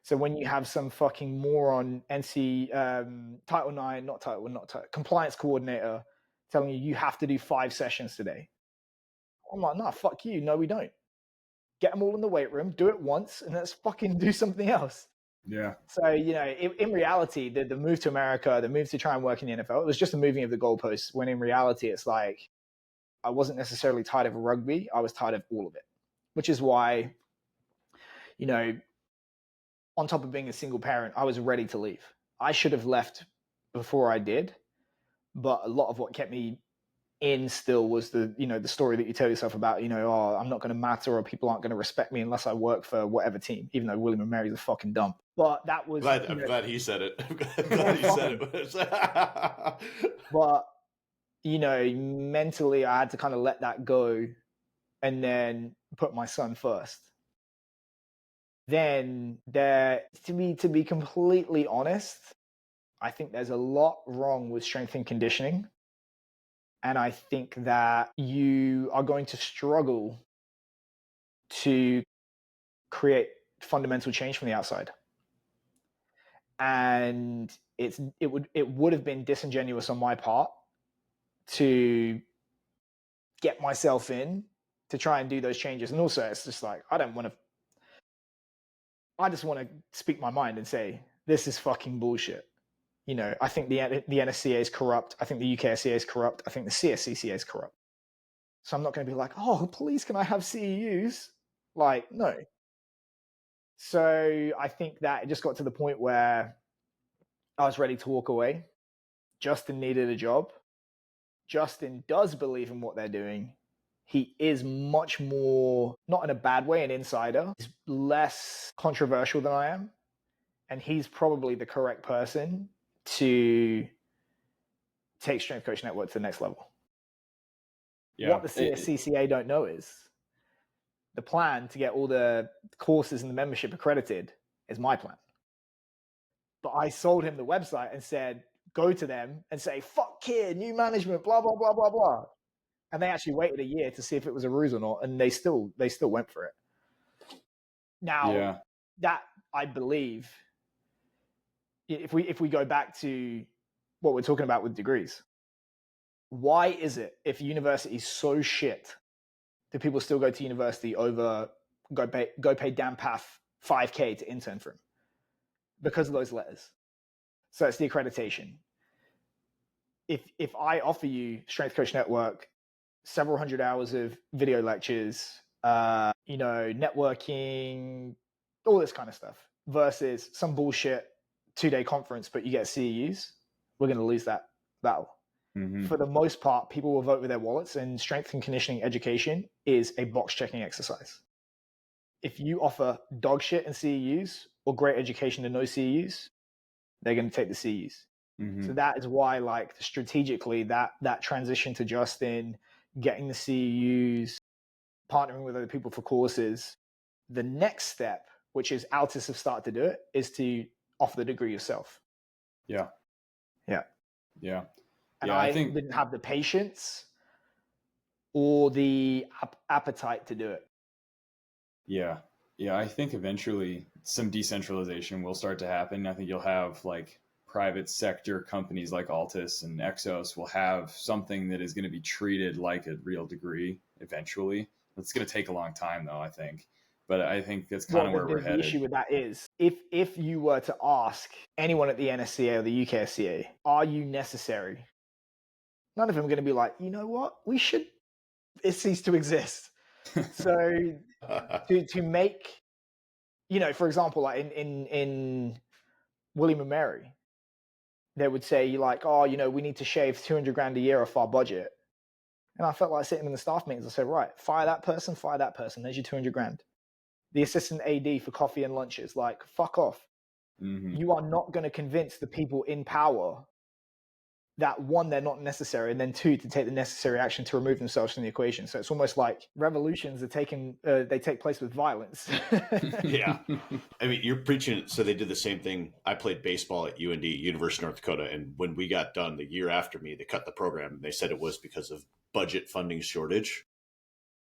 So when you have some fucking moron Title IX, compliance coordinator telling you have to do 5 sessions today, I'm like, nah, fuck you. No, we don't. Get them all in the weight room, do it once, and let's fucking do something else. Yeah. So, in reality, the move to America, the move to try and work in the NFL, it was just a moving of the goalposts, when in reality, it's like, I wasn't necessarily tired of rugby. I was tired of all of it, which is why, on top of being a single parent, I was ready to leave. I should have left before I did, but a lot of what kept me in still was the story that you tell yourself about, oh, I'm not going to matter, or people aren't going to respect me unless I work for whatever team, even though William and Mary's a fucking dump. But that was I'm glad he said it. I'm glad he said it. But mentally I had to kind of let that go and then put my son first. Then to be completely honest, I think there's a lot wrong with strength and conditioning. And I think that you are going to struggle to create fundamental change from the outside. And it would have been disingenuous on my part to get myself in to try and do those changes. And also, it's just like, I just want to speak my mind and say, this is fucking bullshit. I think the NSCA is corrupt. I think the UKSCA is corrupt. I think the CSCCA is corrupt. So I'm not going to be like, oh, please, can I have CEUs? Like, no. So I think that it just got to the point where I was ready to walk away. Justin needed a job. Justin does believe in what they're doing. He is much more, not in a bad way, an insider. He's less controversial than I am. And he's probably the correct person to take Strength Coach Network to the next level. Yeah. What the CSCCA don't know is the plan to get all the courses and the membership accredited is my plan. But I sold him the website and said, go to them and say, fuck Keir, new management, blah, blah, blah, blah, blah. And they actually waited a year to see if it was a ruse or not. And they still went for it. Now, that I believe, if we go back to what we're talking about with degrees, why is it, if university is so shit, do people still go to university over go pay Dan Path $5,000 to intern for him? Because of those letters. So it's the accreditation. If I offer you Strength Coach Network, several hundred hours of video lectures, networking, all this kind of stuff, versus some bullshit 2-day conference, but you get CEUs, we're going to lose that battle. Mm-hmm. For the most part, people will vote with their wallets, and strength and conditioning education is a box checking exercise. If you offer dog shit and CEUs or great education and no CEUs, they're going to take the CEUs. Mm-hmm. So that is why, like, strategically, that transition to Justin, getting the CEUs, partnering with other people for courses, the next step, which is Altists have started to do it, is to offer the degree yourself. Yeah. And I didn't have the patience or the appetite to do it. Yeah. I think eventually some decentralization will start to happen. I think you'll have like private sector companies like Altus and Exos will have something that is going to be treated like a real degree eventually. It's going to take a long time though, I think. But I think that's kind of where we're headed. The issue with that is, if you were to ask anyone at the NSCA or the UKSCA, are you necessary? None of them are going to be like, you know what? It cease to exist. So to make, for example, like in William and Mary, they would say like, oh, we need to shave $200,000 a year off our budget. And I felt like sitting in the staff meetings, I said, right, fire that person. There's your $200,000. The assistant AD for coffee and lunches, like, fuck off. Mm-hmm. You are not going to convince the people in power that, one, they're not necessary, and then two, to take the necessary action to remove themselves from the equation. So it's almost like revolutions they take place with violence. Yeah. I mean, you're preaching. So they did the same thing. I played baseball at UND, University of North Dakota. And when we got done the year after me, they cut the program. And they said it was because of budget funding shortage.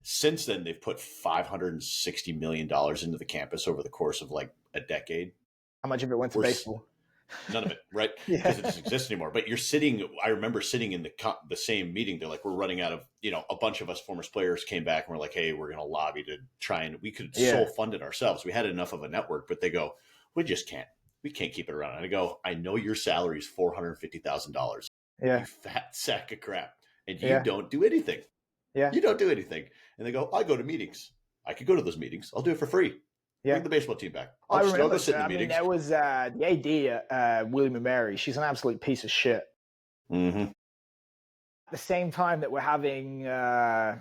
Since then, they've put $560 million into the campus over the course of like a decade. How much of it went to baseball? None of it, right? Because it doesn't exist anymore. But I remember sitting in the same meeting. They're like, we're running out of, a bunch of us former players came back and we're like, hey, we're going to lobby to try and we could sole fund it ourselves. We had enough of a network, but they go, we just can't. We can't keep it around. And I go, I know your salary is $450,000. Yeah. You fat sack of crap. And you Yeah. don't do anything. Yeah. You don't do anything. And they go, I go to meetings. I could go to those meetings. I'll do it for free. Yeah. Bring the baseball team back. I I'll remember. go sit in the I mean, meetings. there was the AD at William and Mary. She's an absolute piece of shit. Mm-hmm. At the same time that we're having, all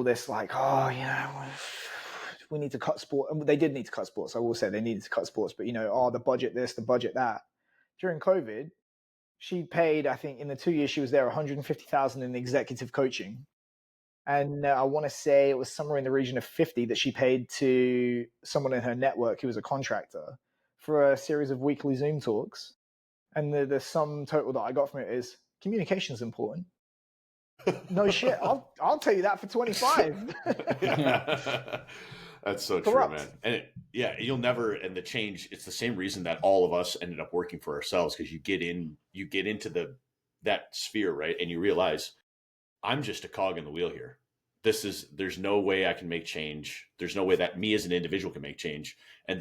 this like, we need to cut sport. And they did need to cut sports. I will say they needed to cut sports, but the budget this, the budget that. During COVID, she paid, I think, in the 2 years she was there, $150,000 in executive coaching. And I want to say it was somewhere in the region of 50 that she paid to someone in her network who was a contractor for a series of weekly Zoom talks. And the sum total that I got from it is communication is important. No shit. I'll tell you that for 25. That's so Corrupt. true, man. And you'll never, and the change, it's the same reason that all of us ended up working for ourselves, because you get into that sphere, right? And you realize I'm just a cog in the wheel here. There's no way I can make change. There's no way that me as an individual can make change. And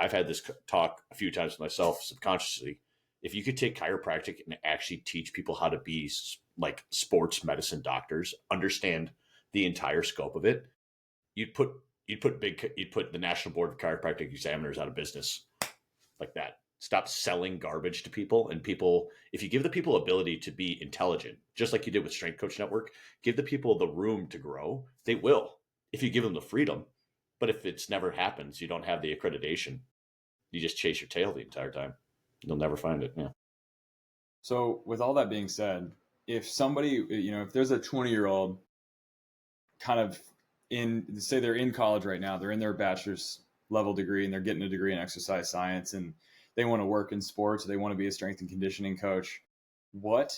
I've had this talk a few times with myself subconsciously. If you could take chiropractic and actually teach people how to be like sports medicine doctors, understand the entire scope of it, you'd put the National Board of Chiropractic Examiners out of business like that. Stop selling garbage to people. And if you give the people ability to be intelligent, just like you did with Strength Coach Network, give the people the room to grow, they will, if you give them the freedom. But if it's never happens, you don't have the accreditation, you just chase your tail the entire time. You'll never find it. Yeah. So with all that being said, if somebody, if there's a 20-year-old kind of say they're in college right now, they're in their bachelor's level degree and they're getting a degree in exercise science and they want to work in sports, they want to be a strength and conditioning coach, what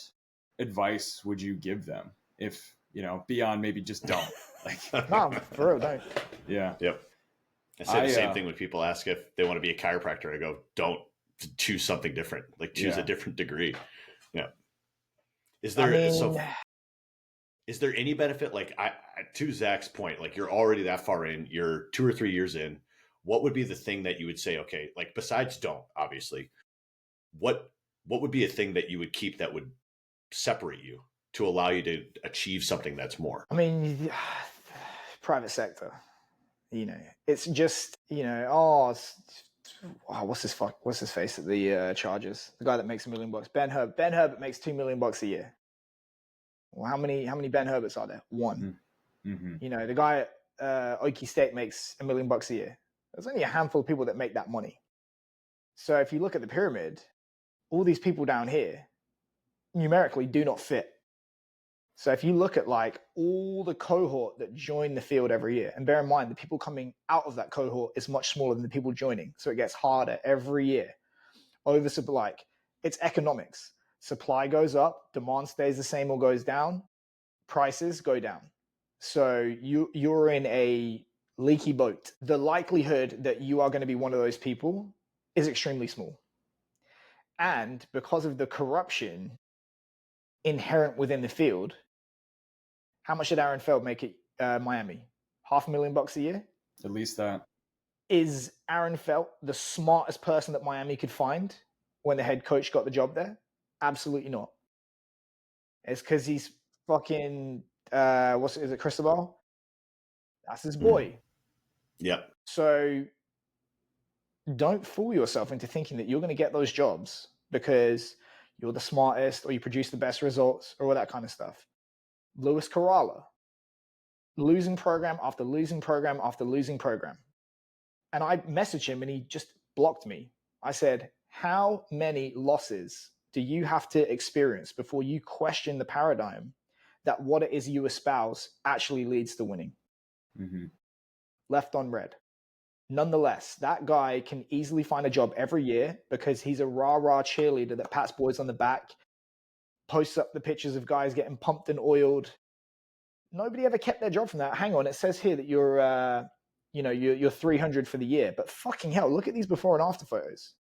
advice would you give them if, beyond maybe just don't? No, for real, don't. Yeah. Yep. I say the same thing when people ask if they want to be a chiropractor. I go, don't choose something different. Like choose a different degree. Yeah. Is there any benefit? Like to Zach's point, like you're already that far in, you're 2 or 3 years in. What would be the thing that you would say, okay, like besides don't, obviously, what would be a thing that you would keep that would separate you to allow you to achieve something that's more? I mean, private sector, it's just, what's his face at the Chargers? The guy that makes $1 million. Ben Herbert. Ben Herbert makes $2 million a year. Well, how many Ben Herberts are there? One. Mm-hmm. The guy at Okie State makes $1 million a year. There's only a handful of people that make that money. So if you look at the pyramid, all these people down here numerically do not fit. So if you look at like all the cohort that join the field every year, and bear in mind the people coming out of that cohort is much smaller than the people joining. So it gets harder every year. It's economics. Supply goes up, demand stays the same or goes down, prices go down. So you're in a leaky boat. The likelihood that you are going to be one of those people is extremely small. And because of the corruption inherent within the field, how much did Aaron Feld make at Miami? $500,000 a year? At least that. Is Aaron Feld the smartest person that Miami could find when the head coach got the job there? Absolutely not. It's because he's fucking, is it Cristobal? That's his boy. Yep. So don't fool yourself into thinking that you're going to get those jobs because you're the smartest or you produce the best results or all that kind of stuff. Louis Corrala, losing program after losing program after losing program. And I messaged him and he just blocked me. I said, how many losses do you have to experience before you question the paradigm that what it is you espouse actually leads to winning? Mm-hmm. Left on red. Nonetheless, that guy can easily find a job every year because he's a rah-rah cheerleader that pats boys on the back, posts up the pictures of guys getting pumped and oiled. Nobody ever kept their job from that. Hang on, it says here that you're 300 for the year, but fucking hell, look at these before and after photos.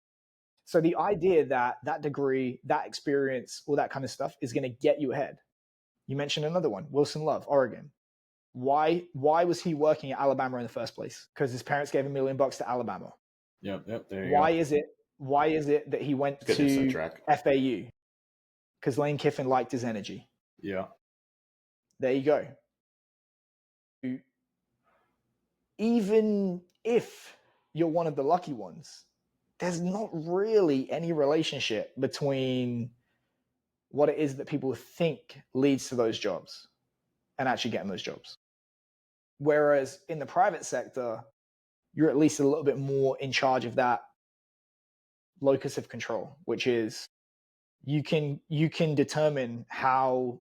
So the idea that degree, that experience, all that kind of stuff is going to get you ahead. You mentioned another one, Wilson Love, Oregon. Why was he working at Alabama in the first place? Because his parents gave $1 million to Alabama. Yep. There you Why go. is it? Why is it that he went Good inside to track. FAU? Because Lane Kiffin liked his energy. Yeah. There you go. Even if you're one of the lucky ones, there's not really any relationship between what it is that people think leads to those jobs and actually getting those jobs. Whereas in the private sector, you're at least a little bit more in charge of that locus of control, which is you can determine how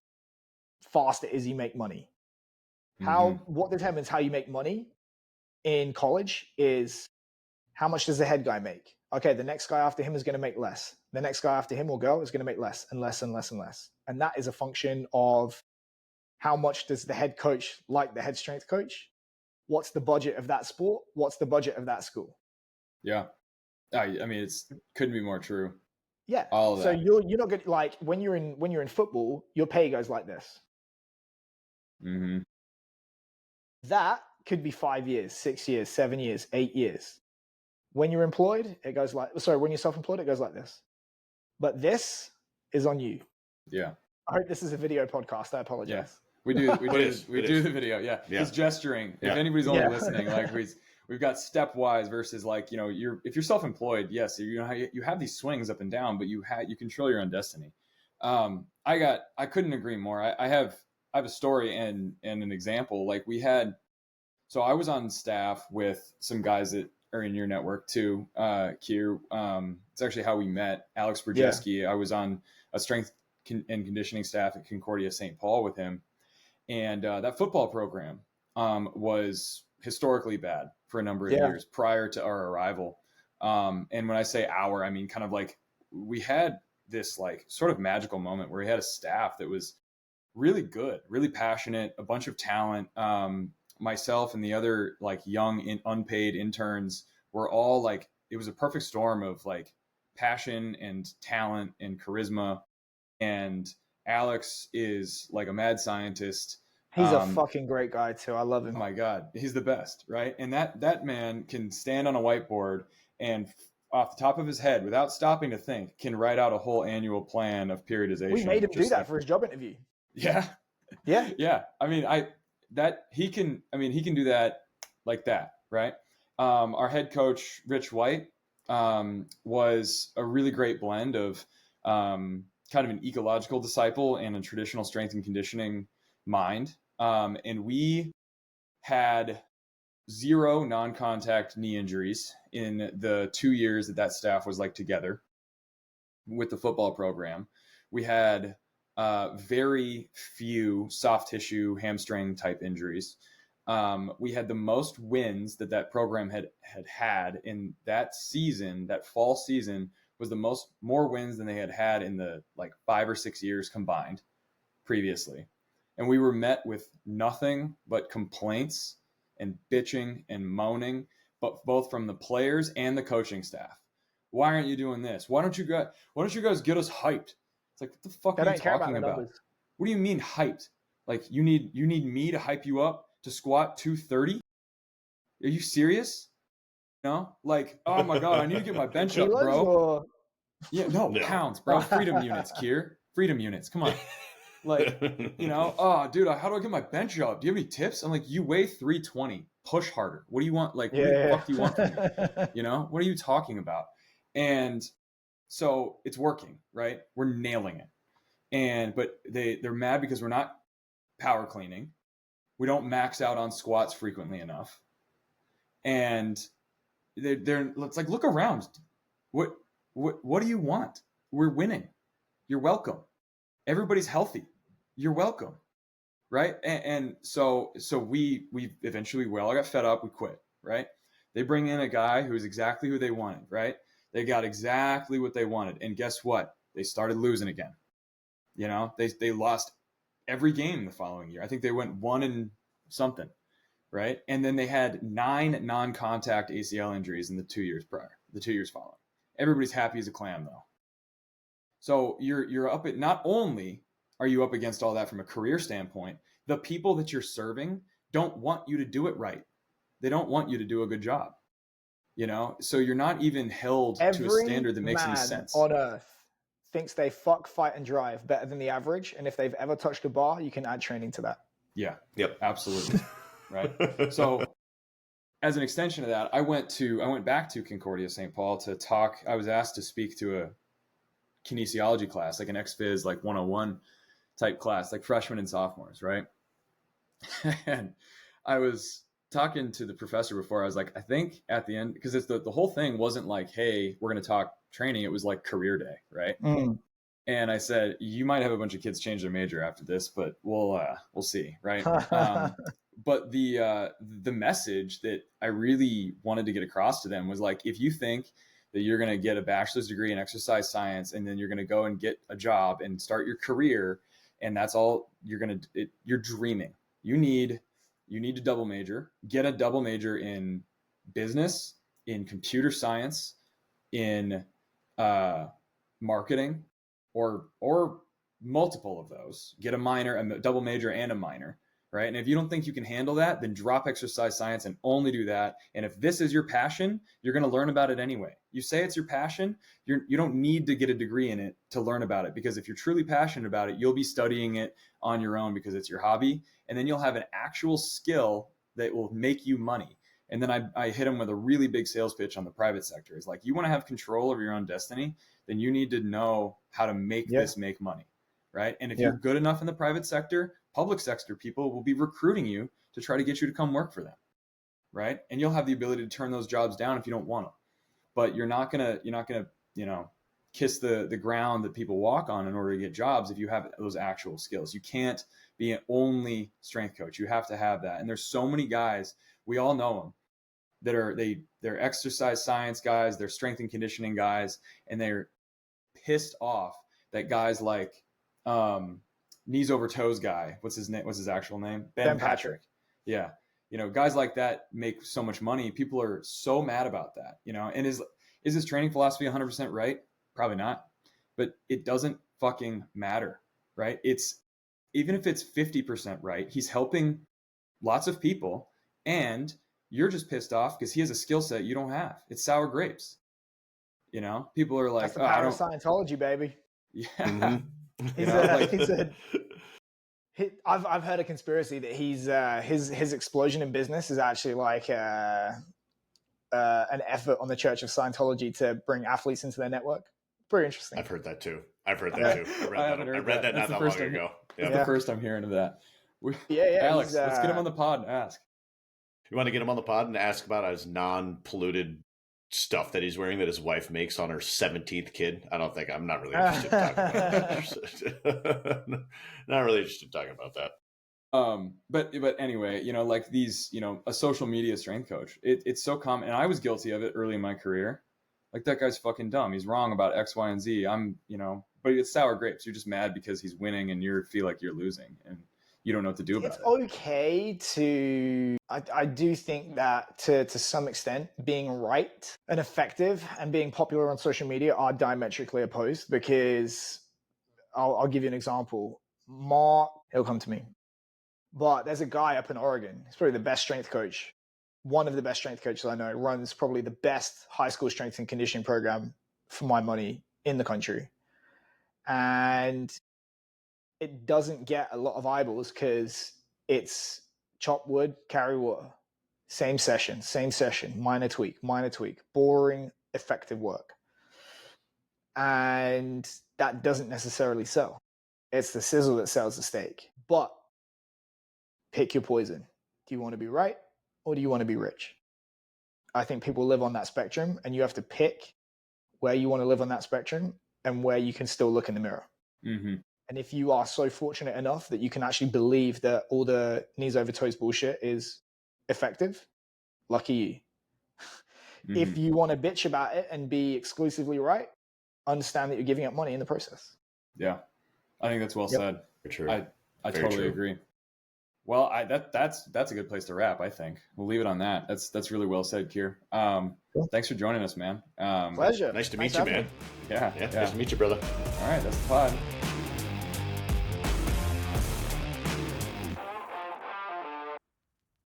fast it is you make money. What determines how you make money in college is how much does the head guy make? Okay, the next guy after him is going to make less. The next guy after him or girl is going to make less and less and less and less. And that is a function of how much does the head coach like the head strength coach? What's the budget of that sport? What's the budget of that school? Yeah. I mean, couldn't be more true. Yeah. All of so that. you're not good. Like when you're in football, your pay goes like this. Mm-hmm. That could be 5 years, 6 years, 7 years, 8 years. When you're employed, it goes like, when you're self-employed, it goes like this. But this is on you. Yeah. I hope this is a video podcast. I apologize. Yeah. We do the video. Yeah. His gesturing. Yeah. If anybody's only listening, like we've got stepwise versus like, if you're self-employed, yes, you have these swings up and down, but you control your own destiny. I couldn't agree more. I have a story and an example. Like so I was on staff with some guys that are in your network too, Keir. It's actually how we met. Alex Brzeski. I was on a strength and conditioning staff at Concordia St. Paul with him. And that football program was historically bad for a number of years prior to our arrival. And when I say I mean kind of like we had this like sort of magical moment where we had a staff that was really good, really passionate, a bunch of talent. Myself and the other like young unpaid interns were all like, it was a perfect storm of like passion and talent and charisma. And Alex is like a mad scientist. He's a fucking great guy too. I love him. Oh my God. He's the best. Right. And that man can stand on a whiteboard and off the top of his head, without stopping to think, can write out a whole annual plan of periodization. We made him do that for his job interview. Yeah. Yeah. Yeah. I mean, he can do that like that. Right. Our head coach, Rich White, was a really great blend of kind of an ecological disciple and a traditional strength and conditioning mind. And we had 0 non-contact knee injuries in the 2 years that staff was like together with the football program. We had very few soft tissue hamstring type injuries. We had the most wins that program had in that season. That fall season was more wins than they had in the like 5 or 6 years combined previously. And we were met with nothing but complaints and bitching and moaning, but both from the players and the coaching staff. Why aren't you doing this? Why don't you guys get us hyped? It's like, what the fuck are you talking about? What do you mean hyped? Like you need me to hype you up to squat 230? Are you serious? No? Like, oh my God, I need to get my bench up, bro. Yeah, no, pounds, bro. Freedom units, Keir. Freedom units. Come on. Like, oh, dude, how do I get my bench up? Do you have any tips? I'm like, you weigh 320. Push harder. What do you want? Like, what the fuck do you want from me? What are you talking about? And so it's working, right? We're nailing it. But they're mad because we're not power cleaning. We don't max out on squats frequently enough. And it's like, look around. What do you want? We're winning. You're welcome. Everybody's healthy. You're welcome. Right. And so we eventually, we all got fed up. We quit. Right. They bring in a guy who's exactly who they wanted. Right. They got exactly what they wanted. And guess what? They started losing again. They lost every game the following year. I think they went 1-something. Right. And then they had 9 non-contact ACL injuries in the 2 years prior, the 2 years following. Everybody's happy as a clam though. So you're up at, not only are you up against all that from a career standpoint, the people that you're serving don't want you to do it right. They don't want you to do a good job. you know? So you're not even held to a Every standard that makes any man sense. on earth thinks they fuck, fight, and drive better than the average. And if they've ever touched a bar, you can add training to that. Yeah. Yep. Absolutely. Right. So as an extension of that, I went back to Concordia St. Paul to talk. I was asked to speak to a kinesiology class, like an ex-phys, like 101 type class, like freshmen and sophomores. Right. And I was talking to the professor before. I was like, I think at the end, because it's the whole thing wasn't like, hey, we're going to talk training. It was like career day. Right. And I said, you might have a bunch of kids change their major after this, but we'll see. Right. But the message that I really wanted to get across to them was like, if you think that you're going to get a bachelor's degree in exercise science and then you're going to go and get a job and start your career, and that's all you're dreaming. You need to double major, get a double major in business, in computer science, in marketing, or multiple of those. Get a minor, a double major, and a minor. Right. And if you don't think you can handle that, then drop exercise science and only do that. And if this is your passion, you're going to learn about it anyway. You say it's your passion. You don't need to get a degree in it to learn about it, because if you're truly passionate about it, you'll be studying it on your own because it's your hobby. And then you'll have an actual skill that will make you money. And then I hit him with a really big sales pitch on the private sector. It's like, you want to have control over your own destiny, then you need to know how to make this make money. Right. And if you're good enough in the private sector, public sector people will be recruiting you to try to get you to come work for them. Right. And you'll have the ability to turn those jobs down if you don't want them. But you're not gonna, kiss the ground that people walk on in order to get jobs if you have those actual skills. You can't be an only strength coach. You have to have that. And there's so many guys, we all know them, that they're exercise science guys, they're strength and conditioning guys, and they're pissed off that guys like knees over toes guy, what's his actual name? Ben Patrick. Yeah. Guys like that make so much money. People are so mad about that, and is his training philosophy 100% right? Probably not, but it doesn't fucking matter. Right. Even if it's 50% right, he's helping lots of people, and you're just pissed off because he has a skill set you don't have. It's sour grapes. People are like, that's the power of Scientology, baby. Yeah. Mm-hmm. I've heard a conspiracy that his explosion in business is actually like an effort on the Church of Scientology to bring athletes into their network. Pretty interesting. I've heard that too. I read that not that long ago. That's the first I'm hearing of that. Alex, let's get him on the pod and ask. You want to get him on the pod and ask about his non-polluted stuff that he's wearing that his wife makes on her 17th kid? I'm not really interested in talking about that. Not really interested in talking about that. But anyway, like these, a social media strength coach, it's so common. And I was guilty of it early in my career. Like, that guy's fucking dumb. He's wrong about X, Y, and Z. But it's sour grapes. You're just mad because he's winning and you feel like you're losing and you don't know what to do about it. It's okay to, I do think that to some extent, being right and effective and being popular on social media are diametrically opposed, because I'll give you an example. Mark, he'll come to me. But there's a guy up in Oregon. He's probably the best strength coach. One of the best strength coaches I know. Runs probably the best high school strength and conditioning program for my money in the country. And it doesn't get a lot of eyeballs because it's chop wood, carry water. Same session, minor tweak, boring, effective work. And that doesn't necessarily sell. It's the sizzle that sells the steak. But pick your poison. Do you want to be right or do you want to be rich? I think people live on that spectrum, and you have to pick where you want to live on that spectrum and where you can still look in the mirror. Mm-hmm. And if you are so fortunate enough that you can actually believe that all the knees over toes bullshit is effective, lucky you. Mm-hmm. If you want to bitch about it and be exclusively right, understand that you're giving up money in the process. Yeah. I think that's well said. For sure. I totally agree. Well, that's a good place to wrap, I think. We'll leave it on that. That's really well said, Keir. Cool. Thanks for joining us, man. Pleasure. Nice to meet you, man. Yeah. Nice to meet you, brother. All right, that's the pod.